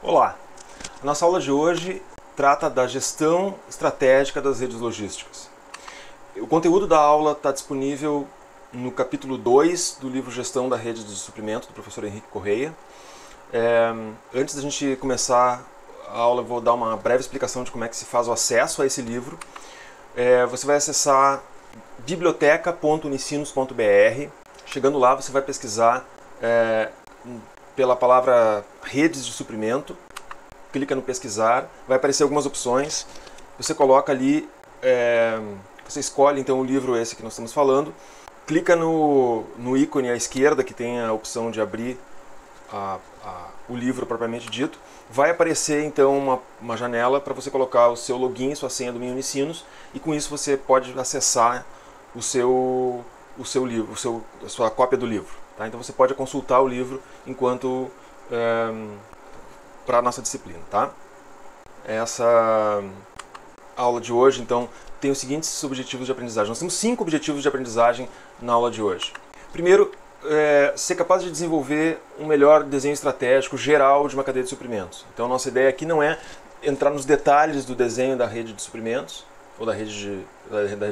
Olá! A nossa aula de hoje trata da gestão estratégica das redes logísticas. O conteúdo da aula está disponível no capítulo 2 do livro Gestão da Rede de Suprimento, do professor Henrique Correia. Antes da gente começar a aula, eu vou dar uma breve explicação de como é que se faz o acesso a esse livro. Você vai acessar biblioteca.unicinos.br. Chegando lá, você vai pesquisar pela palavra redes de suprimento, clica no pesquisar, vai aparecer algumas opções, você coloca ali, você escolhe então o livro esse que nós estamos falando, clica no ícone à esquerda que tem a opção de abrir o livro propriamente dito, vai aparecer então uma janela para você colocar o seu login e sua senha do Unicinos, e com isso você pode acessar o seu livro, a sua cópia do livro. Tá? Então você pode consultar o livro enquanto para a nossa disciplina. Tá? Essa aula de hoje então tem os seguintes objetivos de aprendizagem. Nós temos 5 objetivos de aprendizagem na aula de hoje. Primeiro, ser capaz de desenvolver um melhor desenho estratégico geral de uma cadeia de suprimentos. Então nossa ideia aqui não é entrar nos detalhes do desenho da rede de suprimentos ou da rede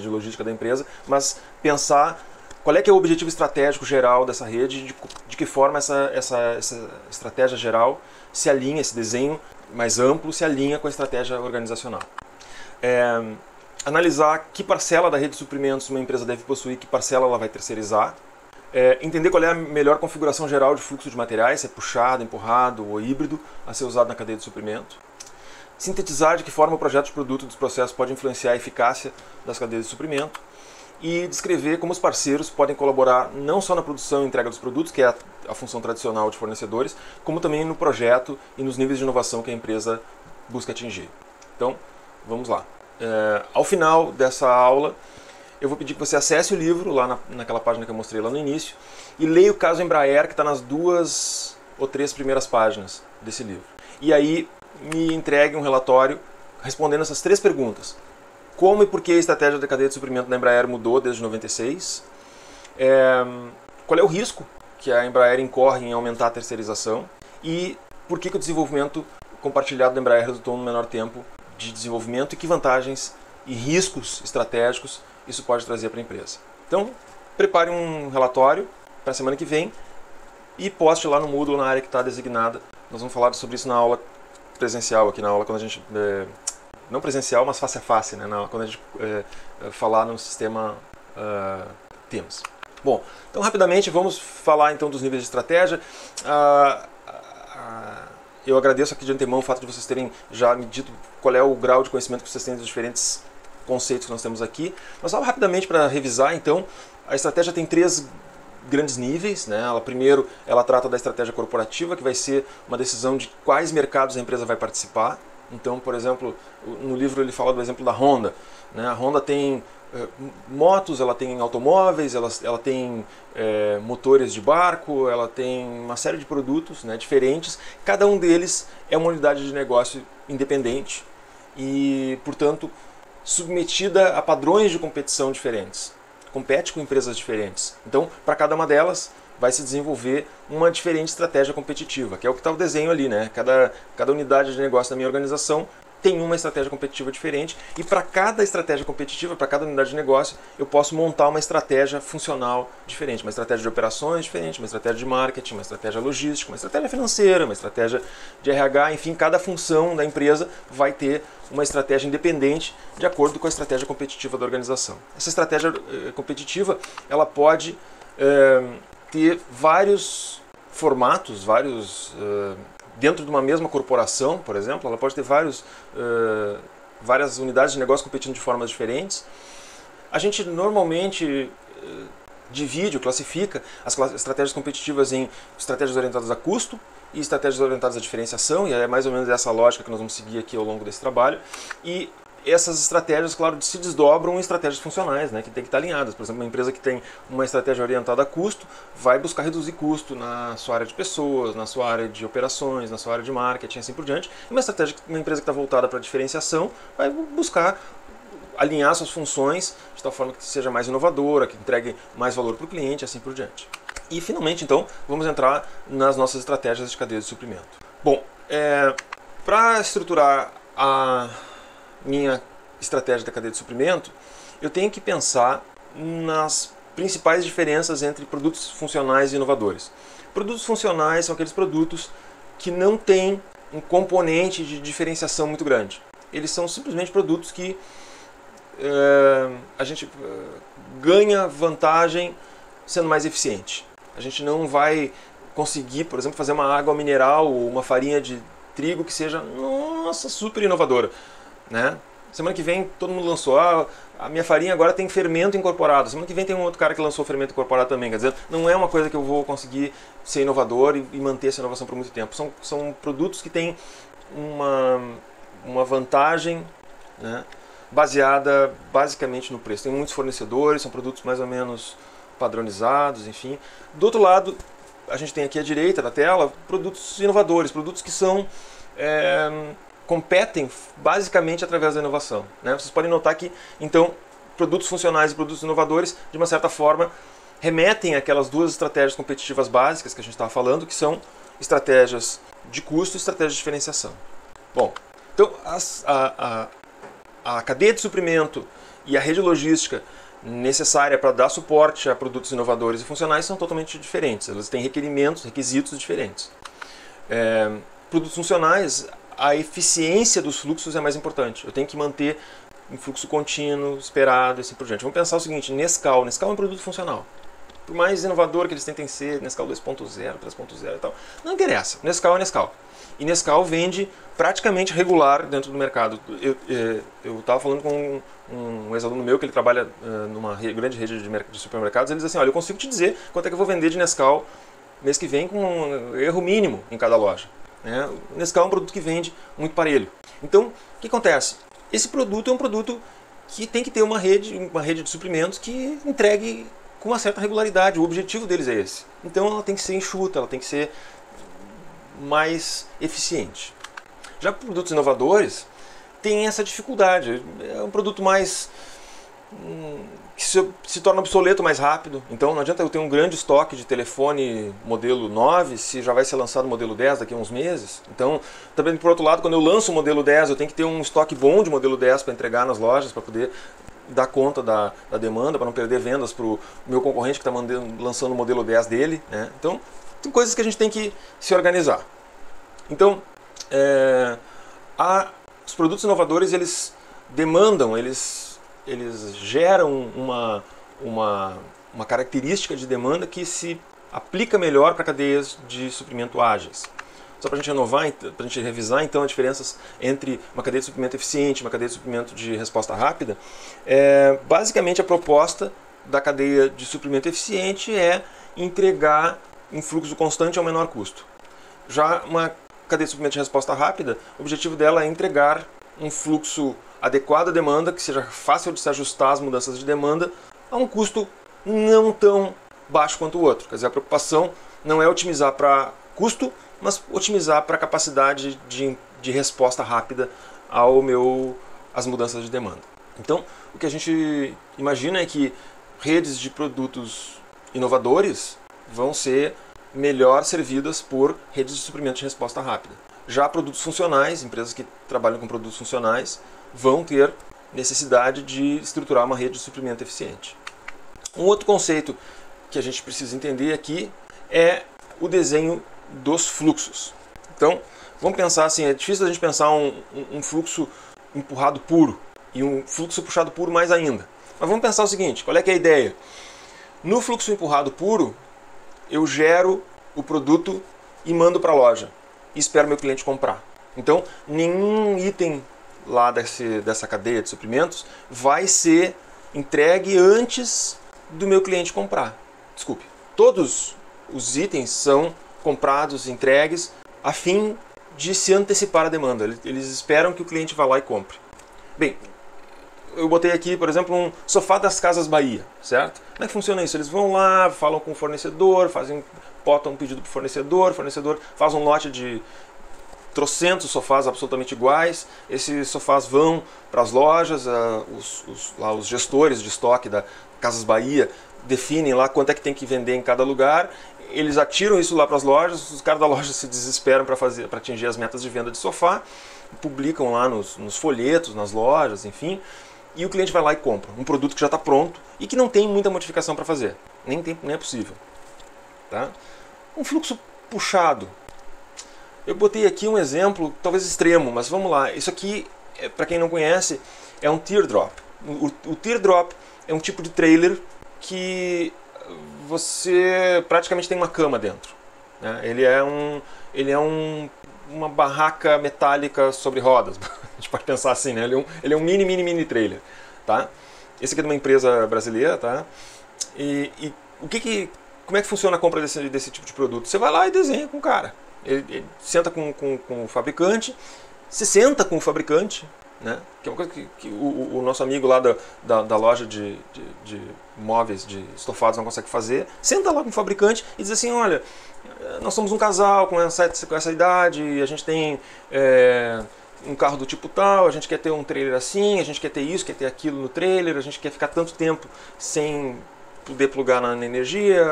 logística da empresa, mas pensar qual é que é o objetivo estratégico geral dessa rede, de que forma essa estratégia geral se alinha, esse desenho mais amplo se alinha com a estratégia organizacional. Analisar que parcela da rede de suprimentos uma empresa deve possuir, que parcela ela vai terceirizar. Entender qual é a melhor configuração geral de fluxo de materiais, se é puxado, empurrado ou híbrido, a ser usado na cadeia de suprimento. Sintetizar de que forma o projeto de produto dos processos pode influenciar a eficácia das cadeias de suprimento. E descrever como os parceiros podem colaborar não só na produção e entrega dos produtos, que é a função tradicional de fornecedores, como também no projeto e nos níveis de inovação que a empresa busca atingir. Então, vamos lá. Ao final dessa aula, eu vou pedir que você acesse o livro, lá naquela página que eu mostrei lá no início, e leia o caso Embraer, que está nas 2 ou 3 primeiras páginas desse livro. E aí, me entregue um relatório respondendo essas 3 perguntas. Como e por que a estratégia da cadeia de suprimento da Embraer mudou desde 96? Qual é o risco que a Embraer incorre em aumentar a terceirização? E por que o desenvolvimento compartilhado da Embraer resultou no menor tempo de desenvolvimento e que vantagens e riscos estratégicos isso pode trazer para a empresa? Então, prepare um relatório para a semana que vem e poste lá no Moodle na área que está designada. Nós vamos falar sobre isso na aula presencial, aqui na aula quando a gente... não presencial, mas face a face, né? Quando a gente falar no sistema Teams. Bom, então rapidamente vamos falar então dos níveis de estratégia. Eu agradeço aqui de antemão o fato de vocês terem já me dito qual é o grau de conhecimento que vocês têm dos diferentes conceitos que nós temos aqui. Mas só rapidamente para revisar, então, a estratégia tem 3 grandes níveis, né? Primeiro, ela trata da estratégia corporativa, que vai ser uma decisão de quais mercados a empresa vai participar. Então, por exemplo, no livro ele fala do exemplo da Honda. Né? A Honda tem motos, ela tem automóveis, ela tem motores de barco, ela tem uma série de produtos, né, diferentes. Cada um deles é uma unidade de negócio independente e, portanto, submetida a padrões de competição diferentes. Compete com empresas diferentes. Então, para cada uma delas, vai se desenvolver uma diferente estratégia competitiva, que é o que está o desenho ali, né? Cada unidade de negócio da minha organização tem uma estratégia competitiva diferente, e para cada estratégia competitiva, para cada unidade de negócio, eu posso montar uma estratégia funcional diferente, uma estratégia de operações diferente, uma estratégia de marketing, uma estratégia logística, uma estratégia financeira, uma estratégia de RH, enfim, cada função da empresa vai ter uma estratégia independente de acordo com a estratégia competitiva da organização. Essa estratégia competitiva, ela pode ter vários formatos, dentro de uma mesma corporação, por exemplo, ela pode ter várias unidades de negócio competindo de formas diferentes. A gente normalmente divide ou classifica as estratégias competitivas em estratégias orientadas a custo e estratégias orientadas à diferenciação, e é mais ou menos essa lógica que nós vamos seguir aqui ao longo desse trabalho. E essas estratégias, claro, se desdobram em estratégias funcionais, né, que tem que estar alinhadas. Por exemplo, uma empresa que tem uma estratégia orientada a custo vai buscar reduzir custo na sua área de pessoas, na sua área de operações, na sua área de marketing, assim por diante. E uma empresa que está voltada para a diferenciação vai buscar alinhar suas funções de tal forma que seja mais inovadora, que entregue mais valor para o cliente, assim por diante. E finalmente, então, vamos entrar nas nossas estratégias de cadeia de suprimento. Bom, Para estruturar a minha estratégia da cadeia de suprimento, eu tenho que pensar nas principais diferenças entre produtos funcionais e inovadores. Produtos funcionais são aqueles produtos que não têm um componente de diferenciação muito grande. Eles são simplesmente produtos que a gente ganha vantagem sendo mais eficiente. A gente não vai conseguir, por exemplo, fazer uma água mineral ou uma farinha de trigo que seja, nossa, super inovadora, né? Semana que vem todo mundo lançou, a minha farinha agora tem fermento incorporado. Semana que vem tem um outro cara que lançou fermento incorporado também. Quer dizer, não é uma coisa que eu vou conseguir ser inovador e manter essa inovação por muito tempo. São produtos que têm uma vantagem, né, baseada basicamente no preço. Tem muitos fornecedores, são produtos mais ou menos padronizados, enfim. Do outro lado, a gente tem aqui à direita da tela produtos inovadores, produtos que são... competem basicamente através da inovação, né? Vocês podem notar que, então, produtos funcionais e produtos inovadores, de uma certa forma, remetem àquelas duas estratégias competitivas básicas que a gente estava falando, que são estratégias de custo e estratégias de diferenciação. Bom, então a cadeia de suprimento e a rede logística necessária para dar suporte a produtos inovadores e funcionais são totalmente diferentes. Elas têm requisitos diferentes. Produtos funcionais, a eficiência dos fluxos é mais importante. Eu tenho que manter um fluxo contínuo, esperado e assim por diante. Vamos pensar o seguinte, Nescau é um produto funcional. Por mais inovador que eles tentem ser, Nescau 2.0, 3.0 e tal, não interessa. Nescau é Nescau. E Nescau vende praticamente regular dentro do mercado. Eu estava falando com um ex-aluno meu que ele trabalha numa grande rede de supermercados. Ele diz assim, olha, eu consigo te dizer quanto é que eu vou vender de Nescau mês que vem com um erro mínimo em cada loja. O Nescau é um produto que vende muito parelho. Então, o que acontece? Esse produto é um produto que tem que ter uma rede de suprimentos que entregue com uma certa regularidade. O objetivo deles é esse. Então, ela tem que ser enxuta, ela tem que ser mais eficiente. Já produtos inovadores têm essa dificuldade. É um produto mais... que se torna obsoleto mais rápido. Então não adianta eu ter um grande estoque de telefone modelo 9 se já vai ser lançado o modelo 10 daqui a uns meses. Então, também por outro lado, quando eu lanço o modelo 10, eu tenho que ter um estoque bom de modelo 10 para entregar nas lojas, para poder dar conta da demanda, para não perder vendas para o meu concorrente que está lançando o modelo 10 dele, né? Então, tem coisas que a gente tem que se organizar. Então, os produtos inovadores, eles demandam, eles geram uma característica de demanda que se aplica melhor para cadeias de suprimento ágeis. Só para a gente para a gente revisar então as diferenças entre uma cadeia de suprimento eficiente e uma cadeia de suprimento de resposta rápida, basicamente a proposta da cadeia de suprimento eficiente é entregar um fluxo constante ao menor custo. Já uma cadeia de suprimento de resposta rápida, o objetivo dela é entregar um fluxo adequado à demanda, que seja fácil de se ajustar às mudanças de demanda, a um custo não tão baixo quanto o outro. Quer dizer, a preocupação não é otimizar para custo, mas otimizar para a capacidade de resposta rápida às mudanças de demanda. Então, o que a gente imagina é que redes de produtos inovadores vão ser melhor servidas por redes de suprimento de resposta rápida. Já produtos funcionais, empresas que trabalham com produtos funcionais, vão ter necessidade de estruturar uma rede de suprimento eficiente. Um outro conceito que a gente precisa entender aqui é o desenho dos fluxos. Então, vamos pensar assim, é difícil a gente pensar um fluxo empurrado puro e um fluxo puxado puro mais ainda. Mas vamos pensar o seguinte, qual é que é a ideia? No fluxo empurrado puro, eu gero o produto e mando para a loja e espero meu cliente comprar. Então, nenhum item lá dessa cadeia de suprimentos vai ser entregue antes do meu cliente comprar. Desculpe, todos os itens são comprados, entregues, a fim de se antecipar a demanda. Eles esperam que o cliente vá lá e compre. Bem, eu botei aqui, por exemplo, um sofá das Casas Bahia, certo? Como é que funciona isso? Eles vão lá, falam com o fornecedor, botam um pedido para o fornecedor faz um lote de trocentos sofás absolutamente iguais. Esses sofás vão para as lojas, os gestores de estoque da Casas Bahia definem lá quanto é que tem que vender em cada lugar. eles atiram isso lá para as lojas, os caras da loja se desesperam para atingir as metas de venda de sofá, publicam lá nos folhetos, nas lojas, enfim, e o cliente vai lá e compra um produto que já está pronto e que não tem muita modificação para fazer, nem é possível. Tá? Um fluxo puxado. Eu botei aqui um exemplo, talvez extremo, mas vamos lá. Isso aqui, para quem não conhece, é um teardrop. O teardrop é um tipo de trailer que você praticamente tem uma cama dentro. Né? Ele é uma barraca metálica sobre rodas. A gente pode pensar assim, né? Ele é um mini trailer. Tá? Esse aqui é de uma empresa brasileira. Tá? E como é que funciona a compra desse tipo de produto? Você vai lá e desenha com o cara. Ele senta com o fabricante, se senta com o fabricante, né? Que é uma coisa que o nosso amigo lá da loja de móveis, de estofados não consegue fazer. Senta lá com o fabricante e diz assim, olha, nós somos um casal com essa idade, a gente tem um carro do tipo tal, a gente quer ter um trailer assim, a gente quer ter isso, quer ter aquilo no trailer, a gente quer ficar tanto tempo sem poder plugar na energia,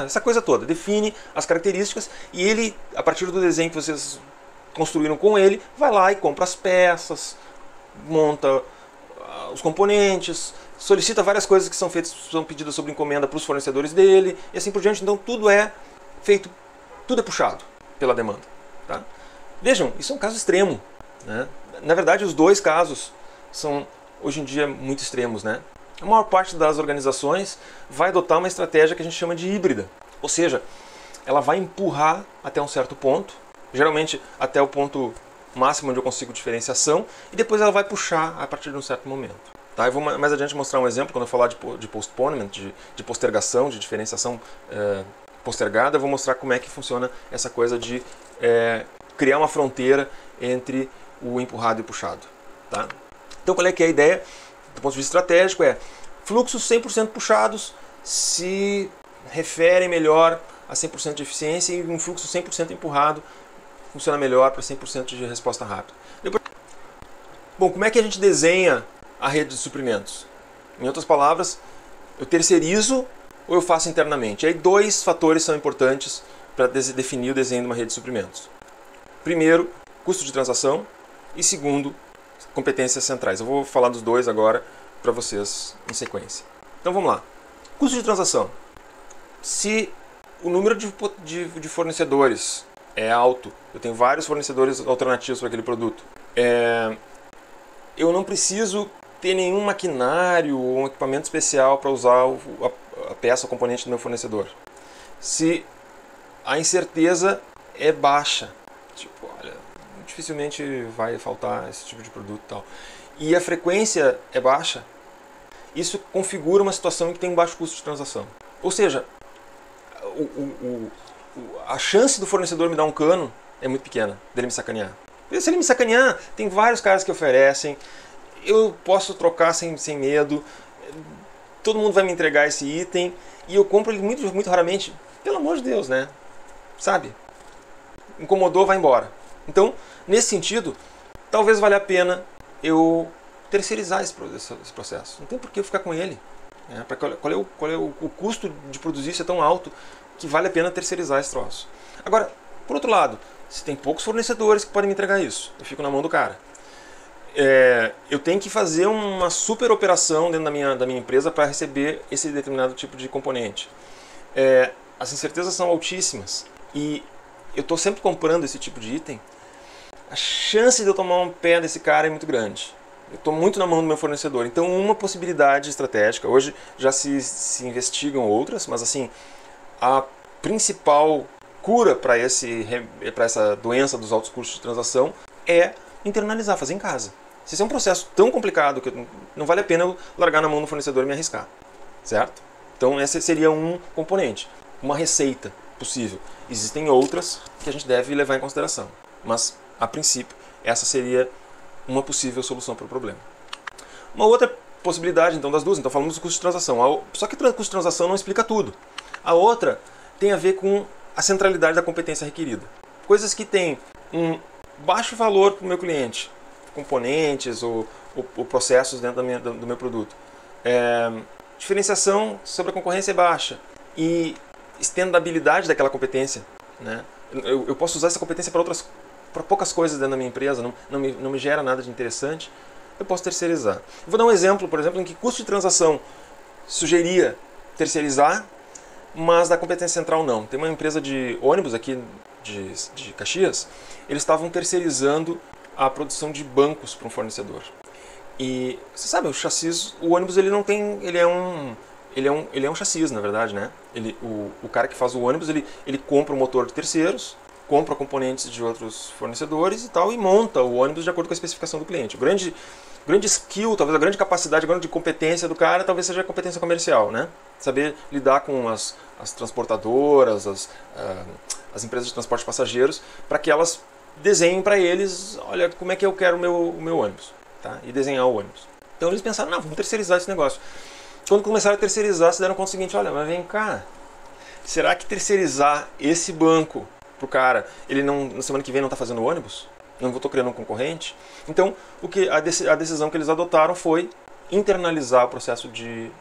essa coisa toda. Define as características e ele, a partir do desenho que vocês construíram com ele, vai lá e compra as peças, monta os componentes, solicita várias coisas que são pedidas sob encomenda para os fornecedores dele e assim por diante. Então tudo é feito, tudo é puxado pela demanda. Tá? Vejam, isso é um caso extremo. Né? Na verdade, os dois casos são hoje em dia muito extremos. Né? A maior parte das organizações vai adotar uma estratégia que a gente chama de híbrida. Ou seja, ela vai empurrar até um certo ponto, geralmente até o ponto máximo onde eu consigo diferenciação, e depois ela vai puxar a partir de um certo momento. Tá? Eu vou mais adiante mostrar um exemplo, quando eu falar de postponement, de postergação, de diferenciação postergada, eu vou mostrar como é que funciona essa coisa de criar uma fronteira entre o empurrado e o puxado. Tá? Então qual é que é a ideia? Do ponto de vista estratégico fluxos 100% puxados se referem melhor a 100% de eficiência e um fluxo 100% empurrado funciona melhor para 100% de resposta rápida. Bom, como é que a gente desenha a rede de suprimentos? Em outras palavras, eu terceirizo ou eu faço internamente? Aí dois fatores são importantes para definir o desenho de uma rede de suprimentos. Primeiro, custo de transação e segundo, competências centrais. Eu vou falar dos dois agora para vocês em sequência. Então vamos lá. Custo de transação. Se o número de fornecedores é alto, eu tenho vários fornecedores alternativos para aquele produto, eu não preciso ter nenhum maquinário ou um equipamento especial para usar a peça ou componente do meu fornecedor. Se a incerteza é baixa, tipo, olha, dificilmente vai faltar esse tipo de produto e tal, e a frequência é baixa, isso configura uma situação em que tem um baixo custo de transação. Ou seja, a chance do fornecedor me dar um cano é muito pequena, dele me sacanear. Se ele me sacanear, tem vários caras que oferecem, eu posso trocar sem medo, todo mundo vai me entregar esse item e eu compro ele muito, muito raramente. Pelo amor de Deus, né? Sabe? Incomodou, vai embora. Então, nesse sentido, talvez valha a pena eu terceirizar esse processo. Não tem por que eu ficar com ele. Qual é o custo de produzir isso é tão alto que vale a pena terceirizar esse troço. Agora, por outro lado, se tem poucos fornecedores que podem me entregar isso, eu fico na mão do cara. Eu tenho que fazer uma super operação dentro da minha empresa para receber esse determinado tipo de componente. As incertezas são altíssimas e eu estou sempre comprando esse tipo de item. A chance de eu tomar um pé desse cara é muito grande. Eu estou muito na mão do meu fornecedor. Então, uma possibilidade estratégica, hoje já se investigam outras, mas assim, a principal cura para essa doença dos altos custos de transação é internalizar, fazer em casa. Se esse é um processo tão complicado que não vale a pena eu largar na mão do fornecedor e me arriscar. Certo? Então, esse seria um componente, uma receita possível. Existem outras que a gente deve levar em consideração, mas, a princípio, essa seria uma possível solução para o problema. Uma outra possibilidade, então, das duas, então falamos do custo de transação. Só que o custo de transação não explica tudo. A outra tem a ver com a centralidade da competência requerida. Coisas que têm um baixo valor para o meu cliente, componentes ou processos dentro do meu produto. Diferenciação sobre a concorrência é baixa. E estendabilidade daquela competência, né? Eu posso usar essa competência para poucas coisas dentro da minha empresa, não me gera nada de interessante, eu posso terceirizar. Eu vou dar um exemplo, por exemplo, em que custo de transação sugeria terceirizar, mas da competência central não. Tem uma empresa de ônibus aqui de Caxias, eles estavam terceirizando a produção de bancos para um fornecedor. E você sabe, o chassis, o ônibus ele não tem, ele é um chassis, na verdade, né? O cara que faz o ônibus, ele compra o motor de terceiros, compra componentes de outros fornecedores e tal, e monta o ônibus de acordo com a especificação do cliente. O grande skill, talvez a grande capacidade, a grande competência do cara, talvez seja a competência comercial, né? Saber lidar com as transportadoras, as empresas de transporte de passageiros, para que elas desenhem para eles, olha, como é que eu quero o meu ônibus, tá? E desenhar o ônibus. Então eles pensaram, não, vamos terceirizar esse negócio. Quando começaram a terceirizar, se deram conta do seguinte, olha, mas vem cá, será que terceirizar esse banco pro cara, ele não, na semana que vem não está fazendo ônibus? Não estou criando um concorrente? Então, a decisão que eles adotaram foi internalizar o processo de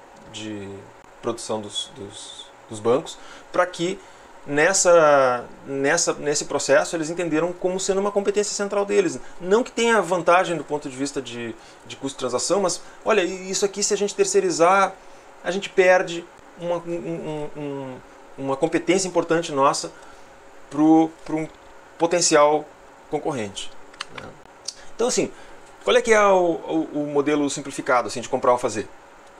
produção dos bancos, para que nesse processo eles entenderam como sendo uma competência central deles. Não que tenha vantagem do ponto de vista de custo de transação, mas olha, isso aqui se a gente terceirizar, a gente perde uma competência importante nossa para um potencial concorrente. Então assim, qual é que é o modelo simplificado assim, de comprar ou fazer?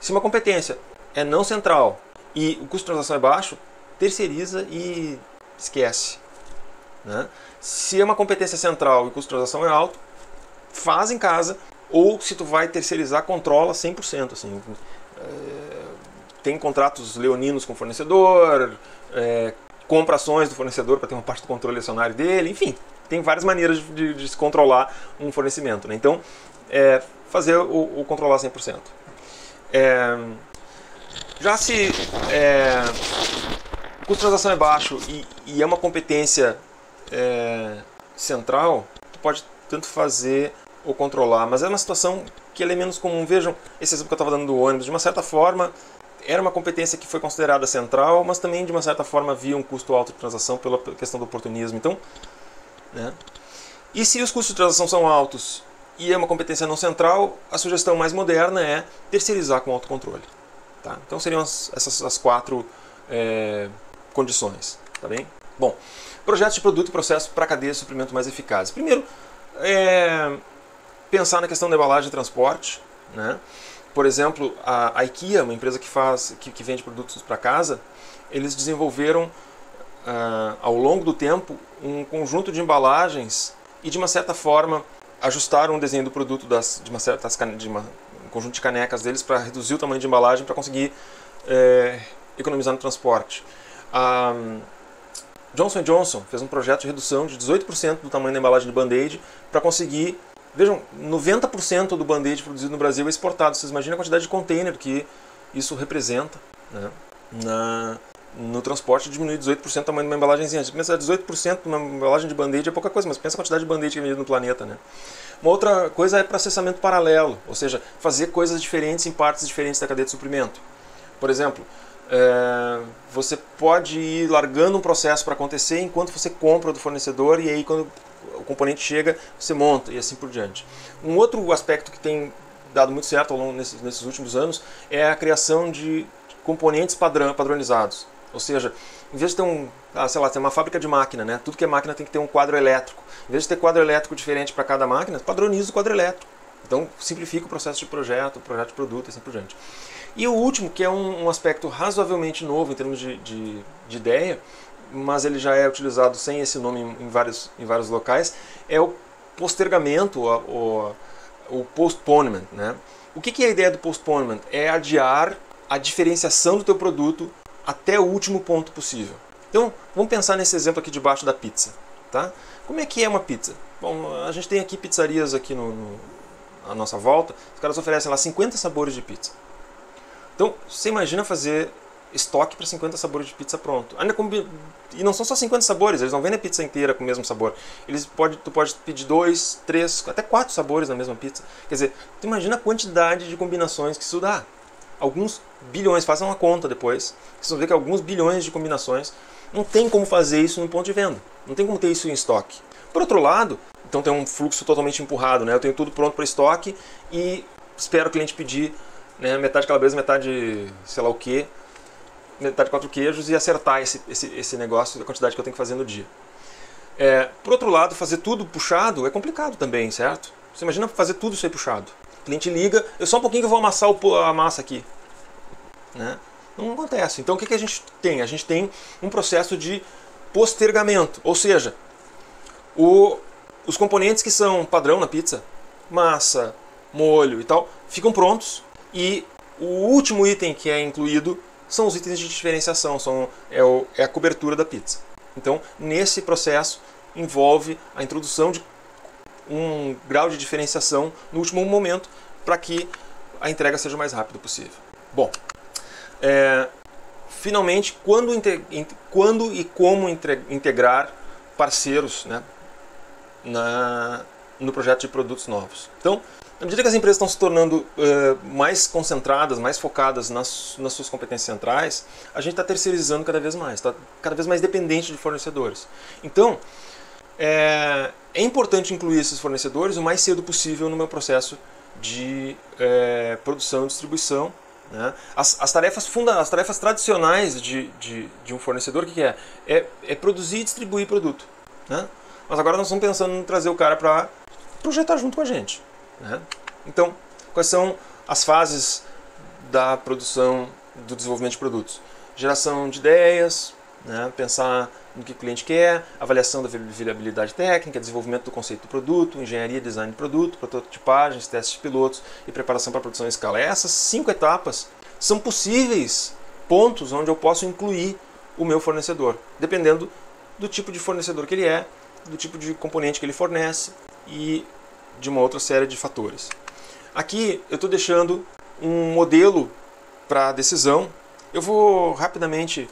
Se uma competência é não central e o custo de transação é baixo, terceiriza e esquece, né? Se é uma competência central e o custo de transação é alto, faz em casa, ou se tu vai terceirizar, controla 100%. Assim. Tem contratos leoninos com o fornecedor, compra ações do fornecedor para ter uma parte do controle acionário dele, enfim, tem várias maneiras de se controlar um fornecimento, né? Então, fazer o controlar 100%. Já se o custo de transação é baixo e é uma competência central, tu pode tanto fazer ou controlar, mas é uma situação que ela é menos comum. Vejam, esse exemplo que eu estava dando do ônibus, de uma certa forma, era uma competência que foi considerada central, mas também de uma certa forma havia um custo alto de transação pela questão do oportunismo. Então, né? E se os custos de transação são altos e é uma competência não central, a sugestão mais moderna é terceirizar com autocontrole. Tá? Então seriam as 4 condições. Tá bem? Bom, projetos de produto e processo para cadeia de suprimento mais eficazes. Primeiro, pensar na questão da embalagem e transporte, né? Por exemplo, a IKEA, uma empresa que vende produtos para casa, eles desenvolveram ao longo do tempo um conjunto de embalagens e de uma certa forma ajustaram o desenho do produto de um conjunto de canecas deles para reduzir o tamanho de embalagem para conseguir economizar no transporte. A Johnson & Johnson fez um projeto de redução de 18% do tamanho da embalagem de Band-Aid para conseguir, vejam, 90% do Band-Aid produzido no Brasil é exportado. Vocês imaginam a quantidade de container que isso representa, né? No transporte diminui 18% o tamanho de uma embalagenzinha. Você pensa 18% de uma embalagem de Band-Aid é pouca coisa, mas pensa a quantidade de Band-Aid que é vendida no planeta, né? Uma outra coisa é processamento paralelo, ou seja, fazer coisas diferentes em partes diferentes da cadeia de suprimento. Por exemplo, você pode ir largando um processo para acontecer enquanto você compra do fornecedor e aí quando o componente chega, você monta e assim por diante. Um outro aspecto que tem dado muito certo ao longo nesses últimos anos é a criação de componentes padronizados. Ou seja, em vez de ter tem uma fábrica de máquina, né? Tudo que é máquina tem que ter um quadro elétrico. Em vez de ter quadro elétrico diferente para cada máquina, padroniza o quadro elétrico. Então simplifica o processo de projeto de produto e assim por diante. E o último, que é um aspecto razoavelmente novo em termos de ideia, mas ele já é utilizado sem esse nome em vários locais, é o postergamento, o postponement, né? O que é a ideia do postponement? É adiar a diferenciação do teu produto até o último ponto possível. Então, vamos pensar nesse exemplo aqui debaixo da pizza. Tá? Como é que é uma pizza? Bom, a gente tem aqui pizzarias aqui à nossa volta, os caras oferecem lá 50 sabores de pizza. Então, você imagina fazer estoque para 50 sabores de pizza pronto. E não são só 50 sabores, eles não vendem a pizza inteira com o mesmo sabor. Tu pode pedir 2, 3, até 4 sabores na mesma pizza. Quer dizer, tu imagina a quantidade de combinações que isso dá. alguns bilhões, façam uma conta depois, vocês vão ver que alguns bilhões de combinações. Não tem como fazer isso no ponto de venda, não tem como ter isso em estoque. Por outro lado, então tem um fluxo totalmente empurrado, né? Eu tenho tudo pronto para estoque e espero o cliente pedir, né, metade calabresa, metade sei lá o que, metade 4 queijos e acertar esse negócio, a quantidade que eu tenho que fazer no dia. Por outro lado, fazer tudo puxado é complicado também, certo? Você imagina fazer tudo isso aí puxado. O cliente liga, eu só um pouquinho que eu vou amassar a massa aqui. Né? Não acontece. Então o que a gente tem? A gente tem um processo de postergamento, ou seja, os componentes que são padrão na pizza, massa, molho e tal, ficam prontos e o último item que é incluído são os itens de diferenciação, é a cobertura da pizza. Então, nesse processo, envolve a introdução de um grau de diferenciação no último momento para que a entrega seja o mais rápido possível. Bom, finalmente, quando e como integrar parceiros, né, no projeto de produtos novos. Então, à medida que as empresas estão se tornando mais concentradas, mais focadas nas suas competências centrais, a gente está terceirizando cada vez mais, está cada vez mais dependente de fornecedores. Então, é importante incluir esses fornecedores o mais cedo possível no meu processo de produção e distribuição. Né? As tarefas tradicionais de um fornecedor, o que é? É produzir e distribuir produto. Né? Mas agora nós estamos pensando em trazer o cara para projetar junto com a gente. Né? Então, quais são as fases da produção, do desenvolvimento de produtos? Geração de ideias, né? Pensar no que o cliente quer, avaliação da viabilidade técnica, desenvolvimento do conceito do produto, engenharia e design de produto, prototipagens, testes pilotos e preparação para a produção em escala. Essas 5 etapas são possíveis pontos onde eu posso incluir o meu fornecedor, dependendo do tipo de fornecedor que ele é, do tipo de componente que ele fornece e de uma outra série de fatores. Aqui eu estou deixando um modelo para decisão. Eu vou rapidamente,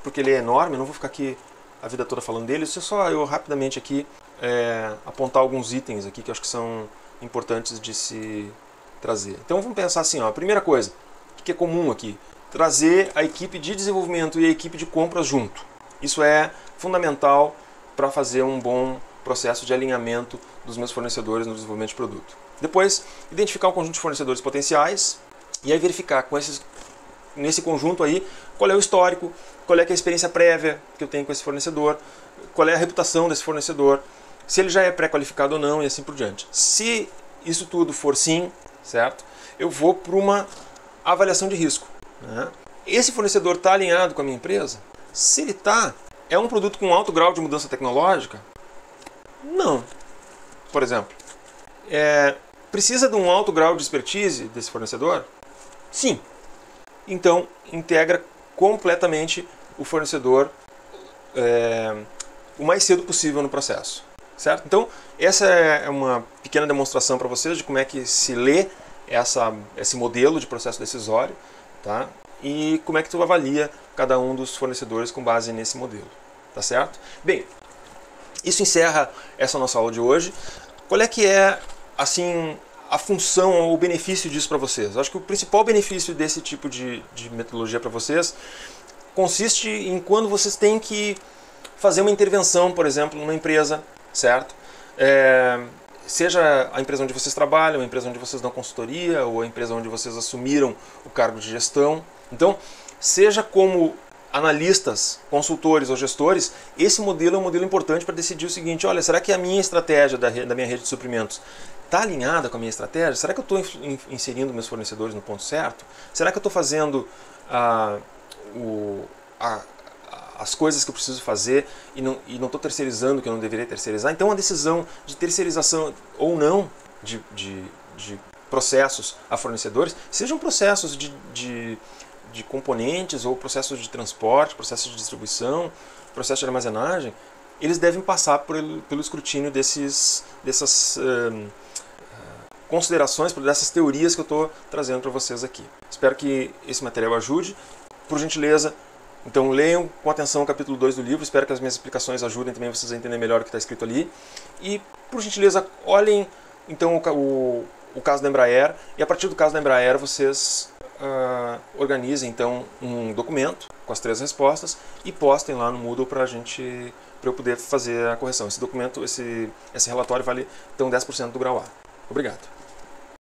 porque ele é enorme, eu não vou ficar aqui a vida toda falando dele, isso é só eu rapidamente aqui apontar alguns itens aqui que eu acho que são importantes de se trazer. Então vamos pensar assim, ó, a primeira coisa, o que é comum aqui? Trazer a equipe de desenvolvimento e a equipe de compras junto. Isso é fundamental para fazer um bom processo de alinhamento dos meus fornecedores no desenvolvimento de produto. Depois, identificar um conjunto de fornecedores potenciais e aí verificar nesse conjunto aí qual é o histórico, qual é a experiência prévia que eu tenho com esse fornecedor, qual é a reputação desse fornecedor, se ele já é pré-qualificado ou não e assim por diante. Se isso tudo for sim, certo? Eu vou para uma avaliação de risco. Né? Esse fornecedor está alinhado com a minha empresa? Se ele está, é um produto com alto grau de mudança tecnológica? Não. Por exemplo, precisa de um alto grau de expertise desse fornecedor? Sim. Então, integra completamente o fornecedor o mais cedo possível no processo. Certo? Então, essa é uma pequena demonstração para vocês de como é que se lê esse modelo de processo decisório, tá? E como é que tu avalia cada um dos fornecedores com base nesse modelo. Tá certo? Bem, isso encerra essa nossa aula de hoje. Qual é que é, assim, a função ou o benefício disso para vocês? Eu acho que o principal benefício desse tipo de metodologia para vocês consiste em quando vocês têm que fazer uma intervenção, por exemplo, numa empresa, certo? Seja a empresa onde vocês trabalham, a empresa onde vocês dão consultoria, ou a empresa onde vocês assumiram o cargo de gestão. Então, seja como analistas, consultores ou gestores, esse modelo é um modelo importante para decidir o seguinte: olha, será que a minha estratégia da minha rede de suprimentos está alinhada com a minha estratégia? Será que eu estou inserindo meus fornecedores no ponto certo? Será que eu estou fazendo as coisas que eu preciso fazer e não estou terceirizando o que eu não deveria terceirizar? Então a decisão de terceirização ou não de processos a fornecedores, sejam processos de componentes ou processos de transporte, processos de distribuição, processos de armazenagem, eles devem passar pelo escrutínio dessas considerações, dessas teorias que eu estou trazendo para vocês aqui. Espero que esse material ajude. Por gentileza, então leiam com atenção o capítulo 2 do livro, espero que as minhas explicações ajudem também vocês a entender melhor o que está escrito ali. E, por gentileza, olhem então o caso da Embraer, e a partir do caso da Embraer vocês organizem então um documento com as 3 respostas e postem lá no Moodle para eu poder fazer a correção. Esse documento, esse relatório vale então 10% do grau A. Obrigado.